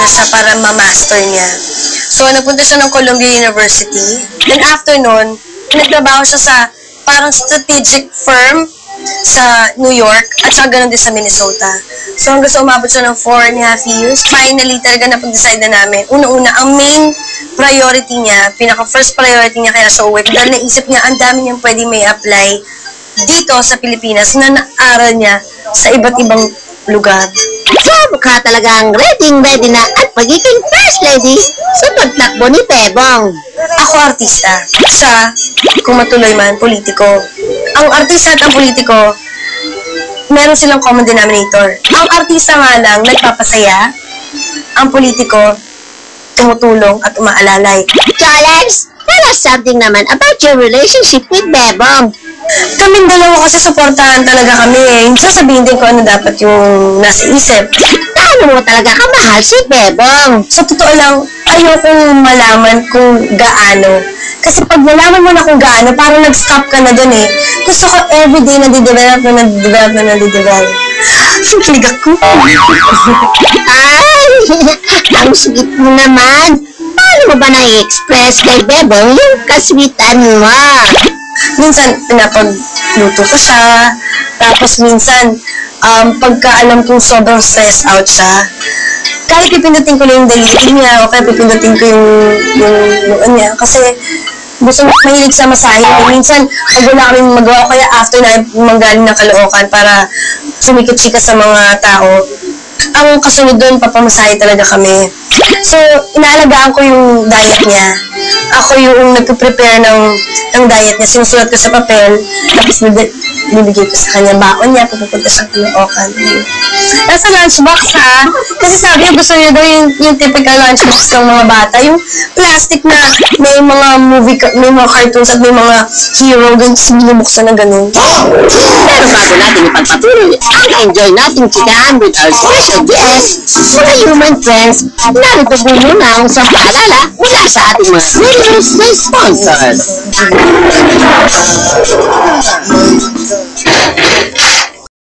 siya para ma-master niya. So, nagpunta siya ng Columbia University. Then after nun, nagtrabaho siya sa parang strategic firm sa New York at saka ganun din sa Minnesota. So, hanggang sa umabot siya ng 4.5 years, finally talaga napag-decide na namin. Una-una, ang main priority niya, pinaka-first priority niya kaya siya uwi, dahil naisip niya, ang dami niyang pwede may apply dito sa Pilipinas na naaral niya sa iba't ibang lugar. So, mukha talagang ready na at pagiging first lady sa pagtakbo ni Bebong. Ako artista. Siya, kung matuloy man, politiko. Ang artista at ang politiko, meron silang common denominator. Ang artista nga lang, nagpapasaya. Ang politiko, tumutulong at umaalalay. Challenge, tell us something naman about your relationship with Bebong. Kaming dalawa kasi supportahan talaga kami eh. Hindi sasabihin din ko ano dapat yung nasa isip. Paano mo talaga kamahal si Bebong? Sa totoo lang, ayokong malaman kung gaano. Kasi pag nalaman mo na kung gaano, parang nag-stop ka na dun eh. Gusto ko everyday nadidevelop. Kilig ako. Ay, ang sweet mo naman. Paano mo ba na-express kay Bebong yung kaswitan mo? Minsan, pinapagluto ko siya. Tapos minsan, pagka alam kong sobrang stress out siya, kahit pipindutin ko lang yung daliri niya, o kaya pipindutin ko yung niya. Kasi, gusto mahilig sa masahe. Minsan, pag wala kaming magawa, kaya after na manggaling ng Caloocan para sumikot-sikat sa mga tao, ang kasunod doon, papamasahe talaga kami. So, inaalagaan ko yung diet niya. Ako yung nagpe-prepare ng diet niya. Sinusulat ko sa papel, tapos bibigay ko sa kanya baon niya, pupunta siyang Caloocan. Nasa lunchbox ha, kasi sabi niya gusto niya daw yung typical lunchbox ng mga bata, yung plastic na may mga may mga cartoons at may mga hero, ganun, sinubuksan na ganun. Pero bago natin ipagpatuloy ang enjoy nating chikahan with our special guests, mga human friends, narito po muna ang isang paalala mula sa ating mga serious sponsors.